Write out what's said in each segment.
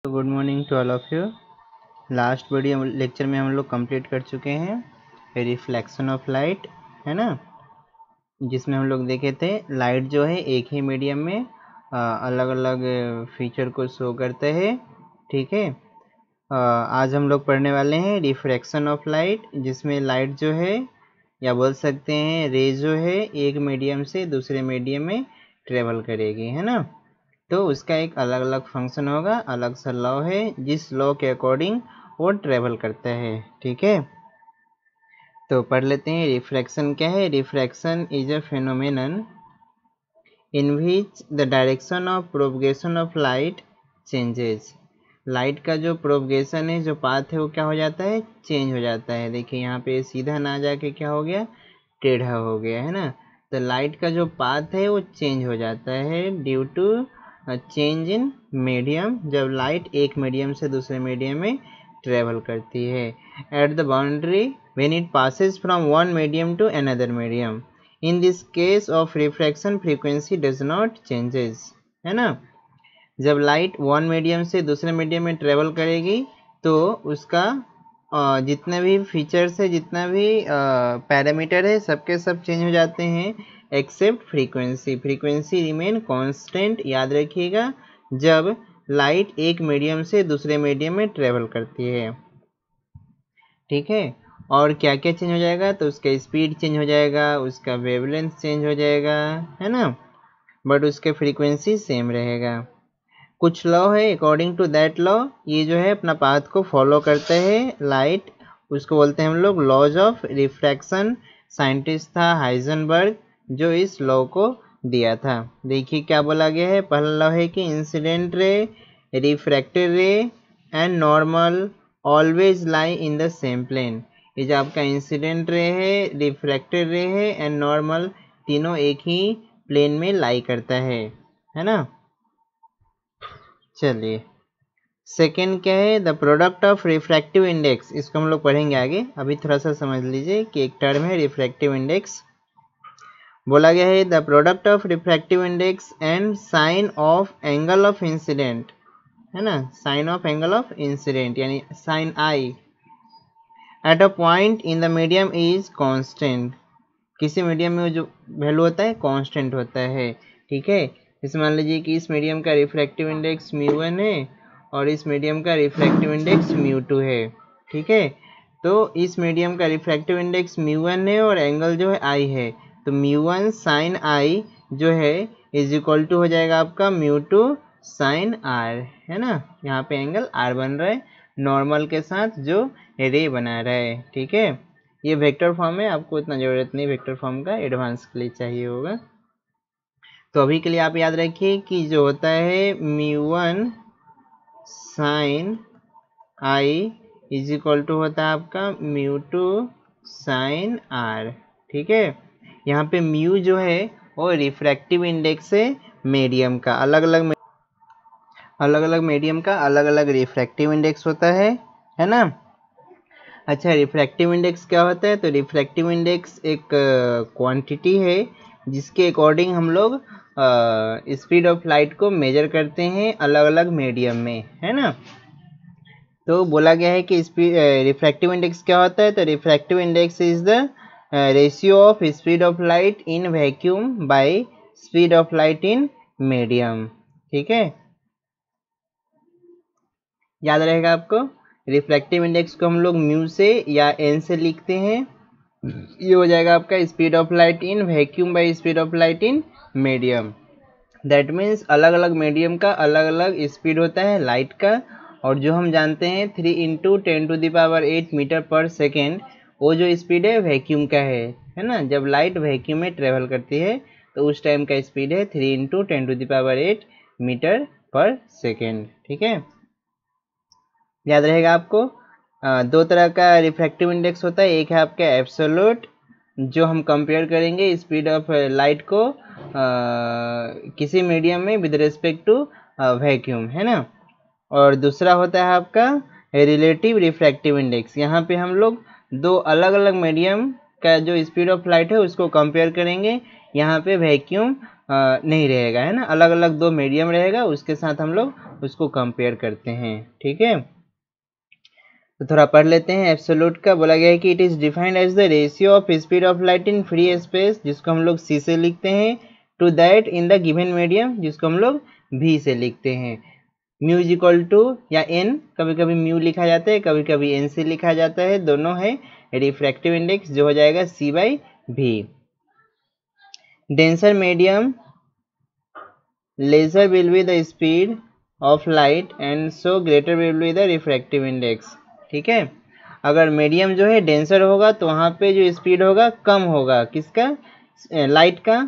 Good morning to all of you. Last video lecture में हम लोग कंप्लीट कर चुके हैं रिफ्लेक्शन ऑफ लाइट, है ना, जिसमें हम लोग देखे थे लाइट जो है एक ही मीडियम में अलग अलग फीचर को शो करते हैं। ठीक है, आज हम लोग पढ़ने वाले हैं रिफ्रैक्शन ऑफ लाइट, जिसमें लाइट जो है या बोल सकते हैं रे जो है एक मीडियम से दूसरे मीडियम में ट्रेवल करेगी, है ना। तो उसका एक अलग अलग फंक्शन होगा, अलग सा लॉ है जिस लॉ के अकॉर्डिंग वो ट्रेवल करता है। ठीक है, तो पढ़ लेते हैं रिफ्रैक्शन क्या है। Refraction is a phenomenon in which the direction of propagation of light changes. Light का जो प्रोपगेशन है, जो पाथ है, वो क्या हो जाता है, चेंज हो जाता है। देखिए यहाँ पे सीधा ना जाके क्या हो गया, टेढ़ा हो गया, है ना। तो लाइट का जो पाथ है वो चेंज हो जाता है due to change in medium, जब लाइट एक मीडियम से दूसरे मीडियम में ट्रेवल करती है। At the boundary when it passes from one medium to another medium, in this case of refraction frequency does not changes, है ना। जब लाइट वन मीडियम से दूसरे मीडियम में ट्रेवल करेगी तो उसका जितने भी फीचर्स है, जितना भी पैरामीटर है, सबके सब चेंज हो जाते हैं except frequency. Frequency remain constant, याद रखिएगा, जब लाइट एक मीडियम से दूसरे मीडियम में ट्रेवल करती है। ठीक है, और क्या क्या चेंज हो जाएगा, तो उसका स्पीड चेंज हो जाएगा, उसका वेवलेंथ चेंज हो जाएगा, है ना, बट उसके फ्रीक्वेंसी सेम रहेगा। कुछ लॉ है, अकॉर्डिंग टू दैट लॉ ये जो है अपना पाथ को फॉलो करते हैं लाइट, उसको बोलते हैं हम लोग लॉज ऑफ रिफ्रैक्शन। साइंटिस्ट था हाइजेनबर्ग जो इस लॉ को दिया था। देखिए क्या बोला गया है, पहला लॉ है कि incident ray, refracted ray and normal always lie in the same plane. ये जो आपका इंसिडेंट रे है, रिफ्रैक्टेड रे है एंड नॉर्मल, तीनों एक ही प्लेन में लाई करता है ना। चलिए, सेकेंड क्या है, the product of refractive index. इसको हम लोग पढ़ेंगे आगे, अभी थोड़ा सा समझ लीजिए कि एक टर्म है रिफ्रैक्टिव इंडेक्स। बोला गया है the product of refractive index and sine of angle of incidence, है ना, sine of angle of incidence यानी sine i at a point in the medium is constant. किसी मीडियम में जो वैल्यू होता है कांस्टेंट होता है। ठीक है, जैसे मान लीजिए कि इस मीडियम का रिफ्रैक्टिव इंडेक्स μ1 है और इस मीडियम का रिफ्रैक्टिव इंडेक्स μ2 है। ठीक है, तो इस मीडियम का रिफ्रैक्टिव इंडेक्स μ1 है और एंगल जो है I है, तो μ1 साइन I जो है इज इक्वल टू हो जाएगा आपका μ2 साइन R, है ना। यहाँ पे एंगल R बन रहा है नॉर्मल के साथ जो रे बना रहा है। ठीक है, ये वेक्टर फॉर्म है, आपको इतना ज़रूरत नहीं वेक्टर फॉर्म का, एडवांस के लिए चाहिए होगा। तो अभी के लिए आप याद रखिए कि जो होता है μ1 sine i is equal to होता है आपका μ2 साइन R। ठीक है, यहाँ पे म्यू जो है वो रिफ्रैक्टिव इंडेक्स है मीडियम का, अलग अलग मीडियम का अलग अलग रिफ्रैक्टिव इंडेक्स होता है ना। अच्छा, रिफ्रैक्टिव इंडेक्स क्या होता है, तो रिफ्रैक्टिव इंडेक्स एक क्वांटिटी है जिसके अकॉर्डिंग हम लोग स्पीड ऑफ लाइट को मेजर करते हैं अलग अलग मीडियम में, है ना। तो बोला गया है कि रिफ्रैक्टिव इंडेक्स क्या होता है, तो refractive index is the ratio of speed of light in vacuum by speed of light in medium. ठीक है, याद रहेगा आपको। रिफ्रैक्टिव इंडेक्स को हम लोग म्यू से या एन से लिखते हैं, ये हो जाएगा आपका speed of light in vacuum by speed of light in medium. That means अलग अलग मीडियम का अलग अलग स्पीड होता है लाइट का, और जो हम जानते हैं 3 × 10⁸ मीटर पर सेकेंड, वो जो स्पीड है वैक्यूम का है ना। जब लाइट वैक्यूम में ट्रेवल करती है तो उस टाइम का स्पीड है 3 × 10⁸ मीटर पर सेकेंड। ठीक है, याद रहेगा आपको। दो तरह का रिफ्रैक्टिव इंडेक्स होता है, एक है आपका एब्सोल्यूट जो हम कंपेयर करेंगे स्पीड ऑफ लाइट को किसी मीडियम में विद रिस्पेक्ट टू वैक्यूम, है ना, और दूसरा होता है आपका रिलेटिव रिफ्रैक्टिव इंडेक्स। यहाँ पे हम लोग दो अलग अलग मीडियम का जो स्पीड ऑफ लाइट है उसको कंपेयर करेंगे। यहाँ पे वैक्यूम नहीं रहेगा, है ना, अलग अलग दो मीडियम रहेगा, उसके साथ हम लोग उसको कंपेयर करते हैं। ठीक है, तो थोड़ा पढ़ लेते हैं। एब्सोल्यूट का बोला गया है कि it is defined as the ratio of speed of light in free space, जिसको हम लोग सी से लिखते हैं, to that in the given medium, जिसको हम लोग भी से लिखते हैं। म्यू इज इक्वल टू या एन, कभी कभी म्यू लिखा जाता है, कभी कभी एन से लिखा जाता है, दोनों है। रिफ्रैक्टिव इंडेक्स जो हो जाएगा सी बाई भी। Denser medium laser will be the speed of light and so greater will be the refractive index. ठीक है, अगर मीडियम जो है डेंसर होगा तो वहाँ पे जो स्पीड होगा कम होगा, किसका, लाइट का,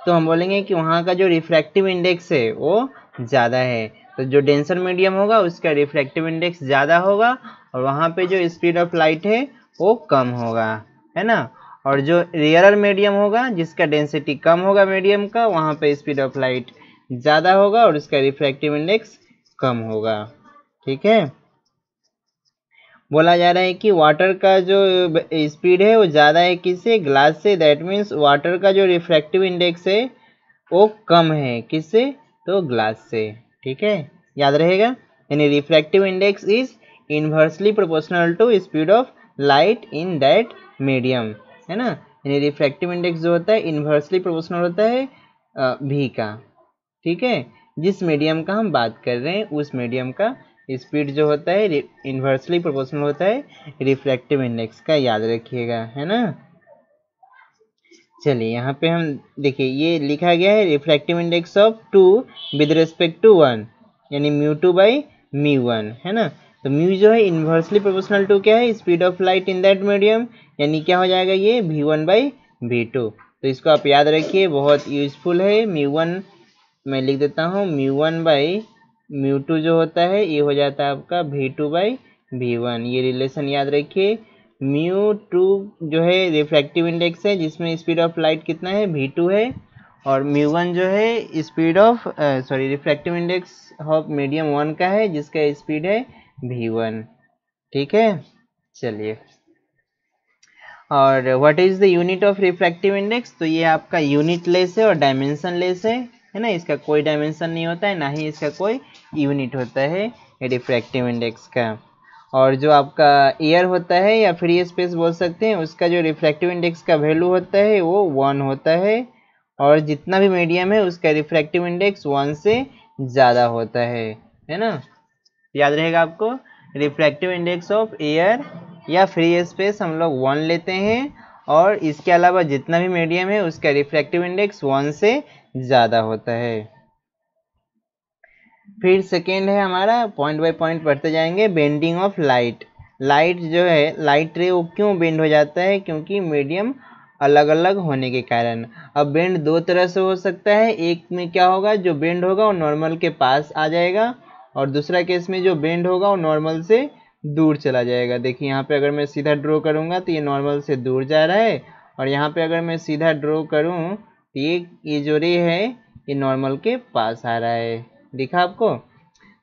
तो हम बोलेंगे कि वहाँ का जो रिफ्रैक्टिव इंडेक्स है वो ज़्यादा है। तो जो डेंसर मीडियम होगा उसका रिफ्रैक्टिव इंडेक्स ज़्यादा होगा और वहाँ पे जो स्पीड ऑफ लाइट है वो कम होगा, है ना। और जो रेयरर मीडियम होगा जिसका डेंसिटी कम होगा मीडियम का, वहाँ पे स्पीड ऑफ लाइट ज़्यादा होगा और उसका रिफ्रैक्टिव इंडेक्स कम होगा। ठीक है, बोला जा रहा है कि वाटर का जो स्पीड है वो ज़्यादा है किससे, ग्लास से। दैट मीन्स वाटर का जो रिफ्रैक्टिव इंडेक्स है वो कम है, किससे, तो ग्लास से। ठीक है, याद रहेगा, यानी refractive index is inversely proportional to speed of light in that medium, है ना। यानी रिफ्रैक्टिव इंडेक्स जो होता है इन्वर्सली प्रोपोर्शनल होता है भी का। ठीक है, जिस मीडियम का हम बात कर रहे हैं उस मीडियम का स्पीड जो होता है इन्वर्सली प्रोपोर्शनल होता है रिफ्रैक्टिव इंडेक्स का, याद रखिएगा, है ना। चलिए यहाँ पे हम देखिए ये लिखा गया है refractive index of 2 with respect to 1, यानी म्यू 2 बाई म्यू 1, है ना। तो म्यू जो है इन्वर्सली प्रोपोर्शनल टू क्या है, speed of light in that medium, यानी क्या हो जाएगा ये v1 बाई v2। तो इसको आप याद रखिए, बहुत यूजफुल है। म्यू 1 मैं लिख देता हूँ, म्यू 1 बाई म्यू 2 जो होता है ये हो जाता है आपका v2 बाई v1, ये रिलेशन याद रखिए। म्यू 2 जो है रिफ्रैक्टिव इंडेक्स है जिसमें स्पीड ऑफ लाइट कितना है, v2 है, और म्यू 1 जो है speed of refractive index of medium 1 का है जिसका स्पीड है v1। ठीक है, चलिए, और what is the unit of refractive index, तो ये आपका यूनिट लेस है और डायमेंशन लेस है ना, इसका कोई डायमेंशन नहीं होता है, ना ही इसका कोई यूनिट होता है रिफ्रैक्टिव इंडेक्स का। और जो आपका एयर होता है या फ्री स्पेस बोल सकते हैं, उसका जो रिफ्रैक्टिव इंडेक्स का वैल्यू होता है वो 1 होता है, और जितना भी मीडियम है उसका रिफ्रैक्टिव इंडेक्स 1 से ज़्यादा होता है ना। याद रहेगा आपको, रिफ्रैक्टिव इंडेक्स ऑफ एयर या फ्री स्पेस हम लोग 1 लेते हैं, और इसके अलावा जितना भी मीडियम है उसका रिफ्रैक्टिव इंडेक्स 1 से ज़्यादा होता है। फिर सेकेंड है हमारा, पॉइंट बाय पॉइंट पढ़ते जाएंगे, बेंडिंग ऑफ लाइट। लाइट जो है, लाइट रे वो क्यों बेंड हो जाता है, क्योंकि मीडियम अलग अलग होने के कारण। अब बेंड दो तरह से हो सकता है, एक में क्या होगा, जो बेंड होगा वो नॉर्मल के पास आ जाएगा, और दूसरा केस में जो बेंड होगा वो नॉर्मल से दूर चला जाएगा। देखिए यहाँ पे अगर मैं सीधा ड्रॉ करूँगा तो ये नॉर्मल से दूर जा रहा है, और यहाँ पे अगर मैं सीधा ड्रॉ करूँ तो ये जो रे है ये नॉर्मल के पास आ रहा है। दिखा आपको,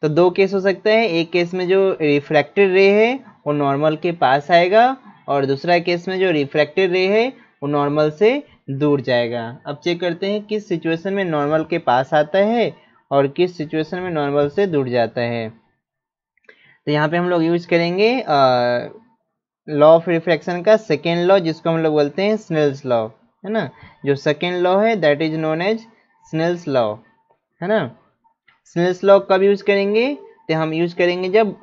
तो दो केस हो सकता है, एक केस में जो रिफ्रैक्टेड रे है वो नॉर्मल के पास आएगा, और दूसरा केस में जो रिफ्रैक्टेड रे है वो नॉर्मल से दूर जाएगा। अब चेक करते हैं किस सिचुएशन में नॉर्मल के पास आता है और किस सिचुएशन में नॉर्मल से दूर जाता है। तो यहाँ पे हम लोग यूज करेंगे लॉ ऑफ रिफ्रैक्शन का सेकेंड लॉ, जिसको हम लोग बोलते हैं स्नेल्स लॉ, है ना। जो सेकेंड लॉ है that is known as Snell's law, है ना। स्नेल्स लॉ कब यूज करेंगे, तो हम यूज करेंगे जब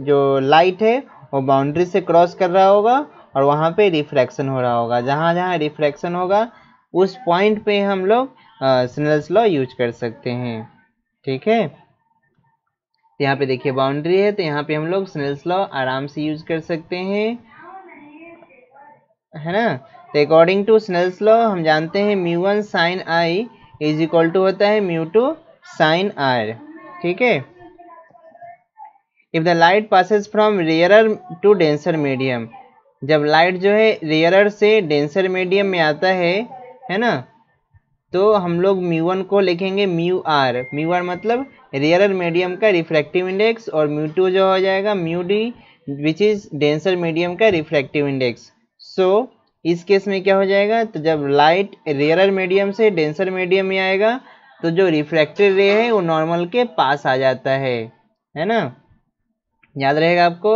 जो लाइट है वो बाउंड्री से क्रॉस कर रहा होगा और वहाँ पे रिफ्रैक्शन हो रहा होगा। जहाँ जहाँ रिफ्रैक्शन होगा उस पॉइंट पे हम लोग स्नेल्स लॉ यूज कर सकते हैं। ठीक है, तो यहाँ पे देखिए बाउंड्री है, तो यहाँ पे हम लोग स्नेल्स लॉ आराम से यूज कर सकते हैं, है ना। तो अकॉर्डिंग टू स्नेल्स लॉ हम जानते हैं μ1 sin i is equal to होता है μ2 sin r। ठीक है, if the light passes from rarer to denser medium, जब लाइट जो है रेयरर से डेंसर मीडियम में आता है ना, तो हम लोग μ1 को लिखेंगे μr। μr मतलब रेयरर मीडियम का रिफ्रैक्टिव इंडेक्स, और μ2 जो हो जाएगा μd which is denser medium का रिफ्रैक्टिव इंडेक्स। सो इस केस में क्या हो जाएगा, तो जब लाइट रेयरर मीडियम से डेंसर मीडियम में आएगा तो जो रिफ्रैक्टेड रे है वो नॉर्मल के पास आ जाता है ना। याद रहेगा आपको,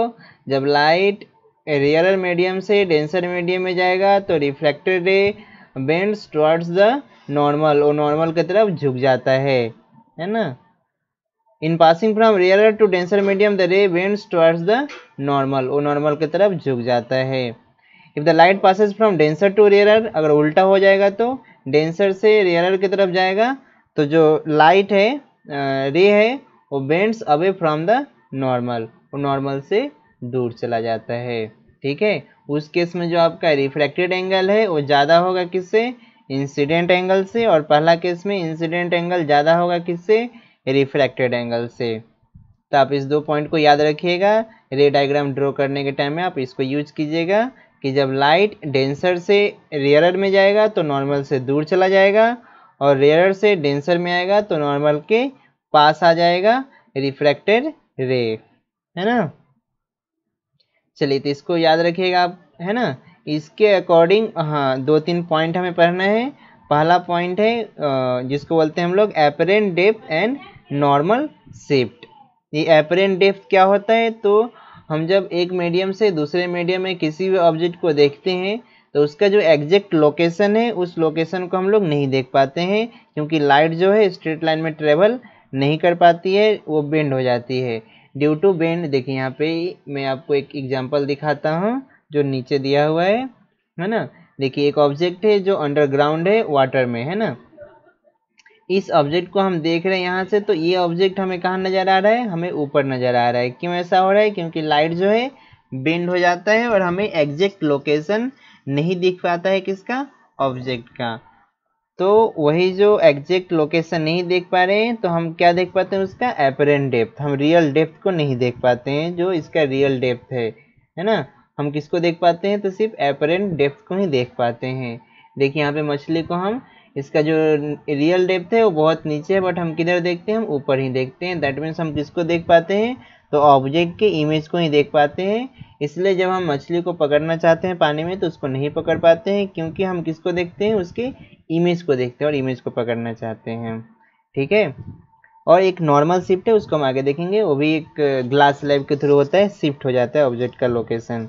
जब लाइट रेयरर मीडियम से डेंसर मीडियम में जाएगा तो refracted ray bends towards the normal, वो नॉर्मल की तरफ झुक जाता है ना। In passing from rarer to denser medium the ray bends towards the normal, वो नॉर्मल की तरफ झुक जाता है। If the light passes from denser to rarer, अगर उल्टा हो जाएगा तो डेंसर से रेयरर की तरफ जाएगा तो जो लाइट है रे है वो bends away from the normal, वो नॉर्मल से दूर चला जाता है। ठीक है, उस केस में जो आपका रिफ्रैक्टेड एंगल है वो ज़्यादा होगा किससे, इंसिडेंट एंगल से, और पहला केस में इंसिडेंट एंगल ज़्यादा होगा किससे, रिफ्रैक्टेड एंगल से। तो आप इस 2 पॉइंट को याद रखिएगा, रे डायग्राम ड्रॉ करने के टाइम में आप इसको यूज कीजिएगा कि जब लाइट डेंसर से रेयरर में जाएगा तो नॉर्मल से दूर चला जाएगा, और रेयरर से डेंसर में आएगा तो नॉर्मल के पास आ जाएगा रिफ्रैक्टेड रे, है ना। चलिए तो इसको याद रखिएगा आप, है ना। इसके अकॉर्डिंग हाँ 2-3 पॉइंट हमें पढ़ना है। पहला पॉइंट है जिसको बोलते हैं हम लोग apparent depth and normal shift. ये एपरेंट डेप्थ क्या होता है, तो हम जब एक मीडियम से दूसरे मीडियम में किसी भी ऑब्जेक्ट को देखते हैं तो उसका जो एग्जैक्ट लोकेशन है उस लोकेशन को हम लोग नहीं देख पाते हैं, क्योंकि लाइट जो है स्ट्रेट लाइन में ट्रेवल नहीं कर पाती है, वो बेंड हो जाती है ड्यू टू बेंड। देखिए यहाँ पे मैं आपको एक एग्जांपल दिखाता हूँ जो नीचे दिया हुआ है ना। देखिए एक ऑब्जेक्ट है जो अंडरग्राउंड है वाटर में, है ना। इस ऑब्जेक्ट को हम देख रहे हैं यहाँ से, तो ये ऑब्जेक्ट हमें कहाँ नज़र आ रहा है, हमें ऊपर नज़र आ रहा है। क्यों ऐसा हो रहा है, क्योंकि लाइट जो है बेंड हो जाता है और हमें एग्जैक्ट लोकेशन नहीं दिख पाता है किसका, ऑब्जेक्ट का। तो वही जो एग्जैक्ट लोकेशन नहीं देख पा रहे हैं तो हम क्या देख पाते हैं, उसका एपरेंट डेप्थ। हम रियल डेप्थ को नहीं देख पाते हैं, जो इसका रियल डेप्थ है ना। हम किसको देख पाते हैं, तो सिर्फ एपरेंट डेप्थ को ही देख पाते हैं। देखिए यहाँ पे मछली को हम, इसका जो रियल डेप्थ है वो बहुत नीचे है, बट हम किधर देखते हैं, हम ऊपर ही देखते हैं। दैट मीन्स हम किसको देख पाते हैं, तो ऑब्जेक्ट के इमेज को ही देख पाते हैं। इसलिए जब हम मछली को पकड़ना चाहते हैं पानी में तो उसको नहीं पकड़ पाते हैं, क्योंकि हम किसको देखते हैं, उसके इमेज को देखते हैं और इमेज को पकड़ना चाहते हैं। ठीक है, और एक नॉर्मल शिफ्ट है, उसको हम आगे देखेंगे, वो भी एक ग्लास स्लैब के थ्रू होता है, शिफ्ट हो जाता है ऑब्जेक्ट का लोकेशन।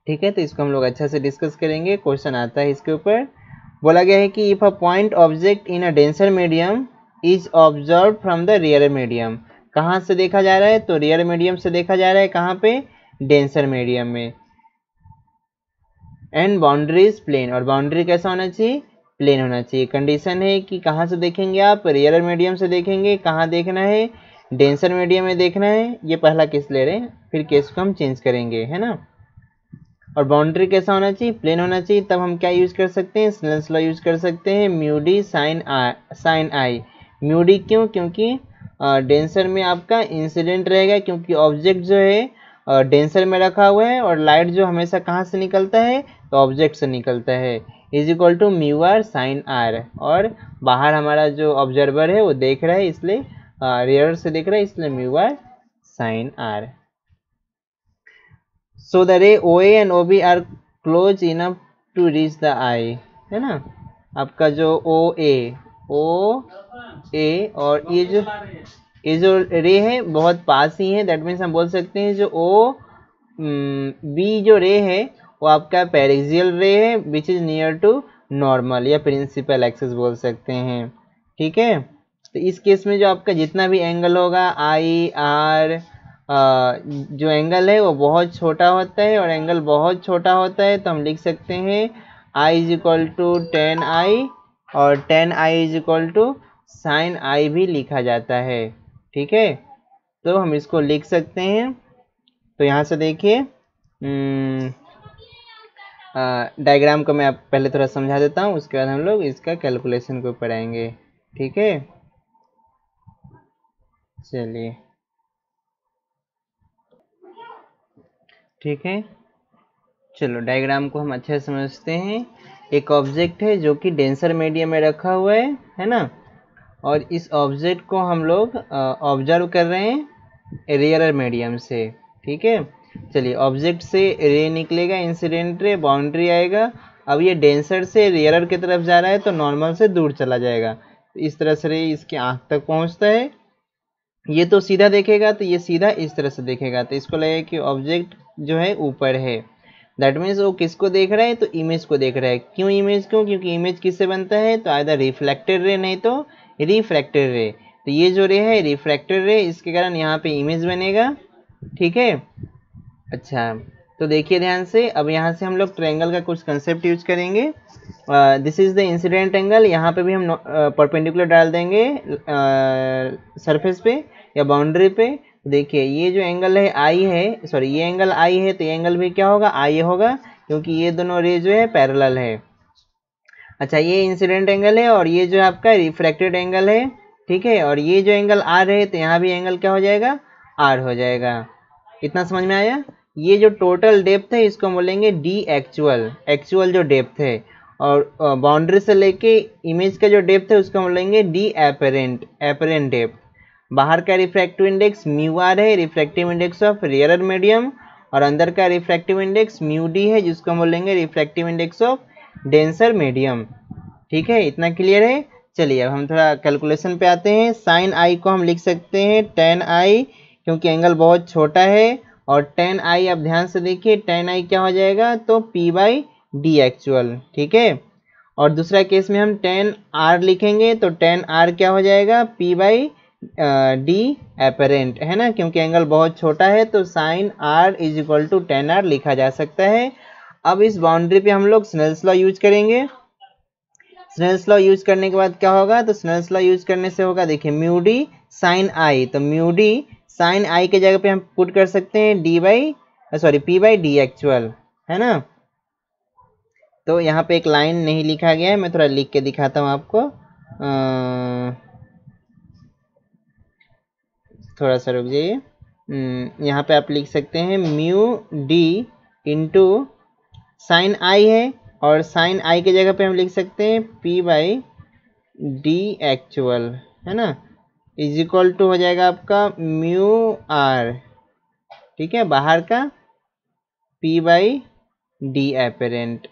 ठीक है, तो इसको हम लोग अच्छा से डिस्कस करेंगे। क्वेश्चन आता है इसके ऊपर, बोला गया है कि if a point object in a denser medium is observe from the rear medium, कहाँ से देखा जा रहा है, तो रियर मीडियम से देखा जा रहा है, कहाँ पे, डेंसर मीडियम में। एंड बाउंड्री इज प्लेन, और बाउंड्री कैसा होना चाहिए, प्लेन होना चाहिए। कंडीशन है कि कहाँ से देखेंगे आप, रियर मीडियम से देखेंगे। कहाँ देखना है, डेंसर मीडियम में देखना है। ये पहला केस ले रहे हैं, फिर केस को हम चेंज करेंगे, है ना। और बाउंड्री कैसा होना चाहिए, प्लेन होना चाहिए। तब हम क्या यूज कर सकते हैं, स्नेल्स लॉ यूज कर सकते हैं, म्यू डी साइन आई। म्यू डी क्यों, क्योंकि डेंसर में आपका इंसिडेंट रहेगा, क्योंकि ऑब्जेक्ट जो है डेंसर में रखा हुआ है, और लाइट जो हमेशा कहाँ से निकलता है, तो ऑब्जेक्ट से निकलता है। Is equal to mu r sine r, और बाहर हमारा जो ऑब्जर्वर है वो देख रहा है, इसलिए रियर से देख रहा है, इसलिए mu r sine r. So the ray OA and OB are close enough to reach the eye, है ना। आपका जो OA और ये जो रे है बहुत पास ही है। दैट मीन्स हम बोल सकते हैं जो B जो रे है वो आपका पेरिक्सियल रे है, which is near to normal या प्रिंसिपल एक्सिस बोल सकते हैं। ठीक है, तो इस केस में जो आपका जितना भी एंगल होगा IR, जो एंगल है वो बहुत छोटा होता है, और एंगल बहुत छोटा होता है तो हम लिख सकते हैं I is equal to ten i, और ten i is equal to sine i भी लिखा जाता है। ठीक है, तो हम इसको लिख सकते हैं। तो यहाँ से देखिए डायग्राम को मैं आप पहले थोड़ा समझा देता हूँ, उसके बाद हम लोग इसका कैलकुलेशन को पढ़ाएंगे। ठीक है, चलिए ठीक है, चलो डायग्राम को हम अच्छे से समझते हैं। एक ऑब्जेक्ट है जो कि डेंसर मीडियम में रखा हुआ है ना, और इस ऑब्जेक्ट को हम लोग ऑब्जर्व कर रहे हैं रियर मीडियम से। ठीक है, चलिए, ऑब्जेक्ट से रे निकलेगा, इंसिडेंट रे, बाउंड्री आएगा। अब ये डेंसर से रेयरर की तरफ जा रहा है तो नॉर्मल से दूर चला जाएगा। तो इस तरह से रे इसकी आँख तक पहुँचता है। ये तो सीधा देखेगा तो ये सीधा इस तरह से देखेगा, तो इसको लगेगा कि ऑब्जेक्ट जो है ऊपर है। दैट मीन्स वो किसको देख रहा है, तो इमेज को देख रहा है। क्यों इमेज, क्योंकि इमेज किससे बनता है, तो आइदर रिफ्लेक्टेड रे नहीं तो रिफ्रैक्टेड रे। तो ये जो रे है रिफ्रैक्टेड रे, इसके कारण यहाँ पे इमेज बनेगा। ठीक है, अच्छा तो देखिए ध्यान से, अब यहाँ से हम लोग ट्रायंगल का कुछ कंसेप्ट यूज करेंगे। This is the incident angle, यहाँ पे भी हम परपेंडिकुलर डाल देंगे सरफेस पे या बाउंड्री पे। देखिए ये जो एंगल है आई है, सॉरी ये एंगल आई है, तो ये एंगल भी क्या होगा, आई होगा, क्योंकि ये दोनों रे जो है पैरेलल है। अच्छा, ये इंसिडेंट एंगल है और ये जो आपका रिफ्रैक्टेड एंगल है। ठीक है, और ये जो एंगल आर है तो यहाँ भी एंगल क्या हो जाएगा, आर हो जाएगा। इतना समझ में आया। ये जो टोटल डेप्थ है इसको बोलेंगे डी एक्चुअल, एक्चुअल जो डेप्थ है। और बाउंड्री से लेके इमेज का जो डेप्थ है उसको बोलेंगे डी एपरेंट, एपरेंट डेप्थ। बाहर का रिफ्रैक्टिव इंडेक्स म्यू आर है, refractive index of rarer medium, और अंदर का रिफ्रैक्टिव इंडेक्स म्यू डी है, जिसको हम बोलेंगे refractive index of denser medium. ठीक है, इतना क्लियर है। चलिए अब हम थोड़ा कैलकुलेशन पे आते हैं। साइन आई को हम लिख सकते हैं टेन आई, क्योंकि एंगल बहुत छोटा है। और टेन आई, अब ध्यान से देखिए, टेन आई क्या हो जाएगा, तो पी बाई डी एक्चुअल। ठीक है, और दूसरा केस में हम टेन आर लिखेंगे तो टेन आर क्या हो जाएगा, पी बाई डी एपरेंट, है ना, क्योंकि एंगल बहुत छोटा है तो sine r is equal to tan r लिखा जा सकता है। अब इस बाउंड्री पे हम लोग स्नेल्स लॉ यूज करेंगे। स्नेल्स लॉ यूज करने के बाद क्या होगा, तो स्नेल्स लॉ यूज करने से होगा, देखिए म्यू डी साइन आई, तो म्यू डी साइन आई के जगह पे हम पुट कर सकते हैं D by sorry P by D actual, है ना। तो यहाँ पे एक लाइन नहीं लिखा गया है, मैं थोड़ा लिख के दिखाता हूँ आपको। थोड़ा सा रुक जाइए। यहाँ पे आप लिख सकते हैं म्यू डी इंटू साइन आई है, और साइन आई के जगह पे हम लिख सकते हैं पी बाई डी एक्चुअल, है ना, इज इक्वल टू हो जाएगा आपका म्यू आर, ठीक है, बाहर का पी बाई डी एपरेंट।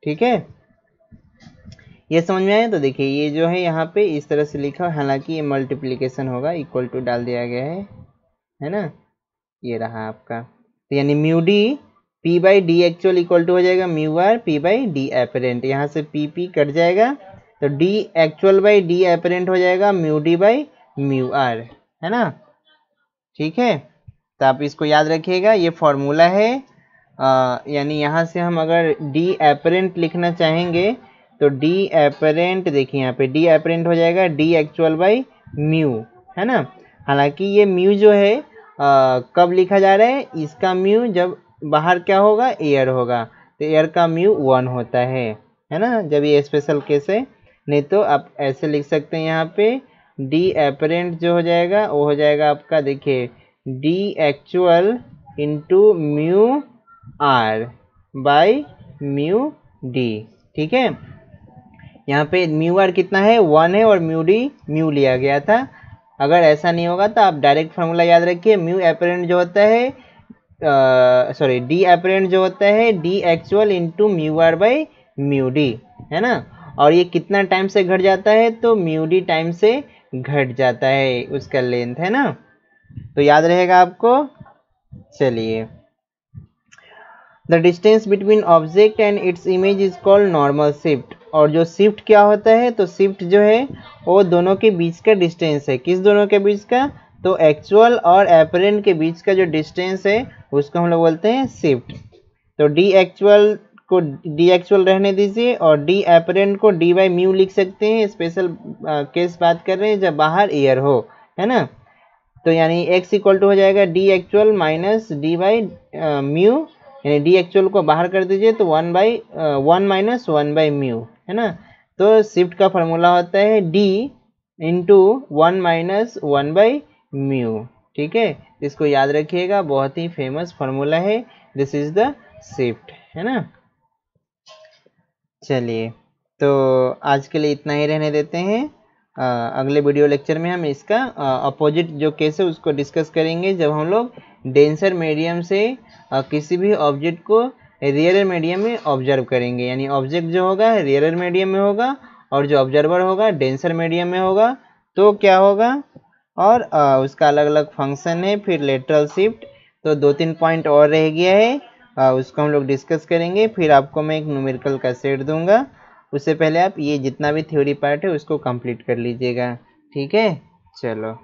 ठीक है, ये समझ में आया। तो देखिए ये जो है यहाँ पे इस तरह से लिखा, हालांकि ये मल्टीप्लिकेशन होगा, इक्वल टू डाल दिया गया है ना, ये रहा आपका। तो यानी mu D P by D actual equal to हो जाएगा mu R P by D apparent. यहाँ से पी पी कट जाएगा तो D actual by D apparent हो जाएगा mu D by mu R, है ना। ठीक है, तो आप इसको याद रखिएगा, ये फॉर्मूला है। यानी यहाँ से हम अगर डी एपरेंट लिखना चाहेंगे तो डी एपरेंट, देखिए यहाँ पे डी एपरेंट हो जाएगा डी एक्चुअल बाई म्यू, है ना। हालांकि ये म्यू जो है कब लिखा जा रहा है, इसका म्यू जब बाहर क्या होगा, एयर होगा, तो एयर का म्यू 1 होता है ना, जब ये स्पेशल केस है। नहीं तो आप ऐसे लिख सकते हैं, यहाँ पे डी एपरेंट जो हो जाएगा वो हो जाएगा आपका, देखिए d actual into mu r by mu d. ठीक है, यहाँ पे म्यू आर कितना है, 1 है, और म्यू डी म्यू लिया गया था। अगर ऐसा नहीं होगा तो आप डायरेक्ट फार्मूला याद रखिए, म्यू एपरेंट जो होता है सॉरी डी एपरेंट जो होता है d actual into mu r by mu d, है ना। और ये कितना टाइम से घट जाता है, तो म्यू डी टाइम से घट जाता है उसका लेंथ, है ना। तो याद रहेगा आपको। चलिए, the distance between object and its image is called normal shift. और जो शिफ्ट क्या होता है, तो शिफ्ट जो है वो दोनों के बीच का डिस्टेंस है। किस दोनों के बीच का, तो एक्चुअल और एपरेंट के बीच का जो डिस्टेंस है उसको हम लोग बोलते हैं शिफ्ट। तो डी एक्चुअल को डी एक्चुअल रहने दीजिए और डी एपरेंट को डी बाई म्यू लिख सकते हैं। स्पेशल केस बात कर रहे हैं जब बाहर एयर हो, है ना। तो यानी x इक्वल टू हो जाएगा D actual minus D by mu, यानी डी एक्चुअल को बाहर कर दीजिए तो 1 माइनस 1 बाई म्यू, है ना। तो शिफ्ट का फॉर्मूला होता है d into 1 minus 1 by mu. ठीक है, इसको याद रखिएगा, बहुत ही फेमस फॉर्मूला है, दिस इज द शिफ्ट, है ना। चलिए, तो आज के लिए इतना ही रहने देते हैं। अगले वीडियो लेक्चर में हम इसका अपोजिट जो केस है उसको डिस्कस करेंगे, जब हम लोग डेंसर मीडियम से किसी भी ऑब्जेक्ट को रेयरर मीडियम में ऑब्जर्व करेंगे, यानी ऑब्जेक्ट जो होगा रेयरर मीडियम में होगा और जो ऑब्जर्वर होगा डेंसर मीडियम में होगा। तो क्या होगा, और उसका अलग अलग फंक्शन है। फिर लेटरल शिफ्ट, तो 2-3 पॉइंट और रह गया है, उसको हम लोग डिस्कस करेंगे। फिर आपको मैं एक न्यूमेरिकल का सेट दूंगा, उससे पहले आप ये जितना भी थ्योरी पार्ट है उसको कंप्लीट कर लीजिएगा। ठीक है, चलो।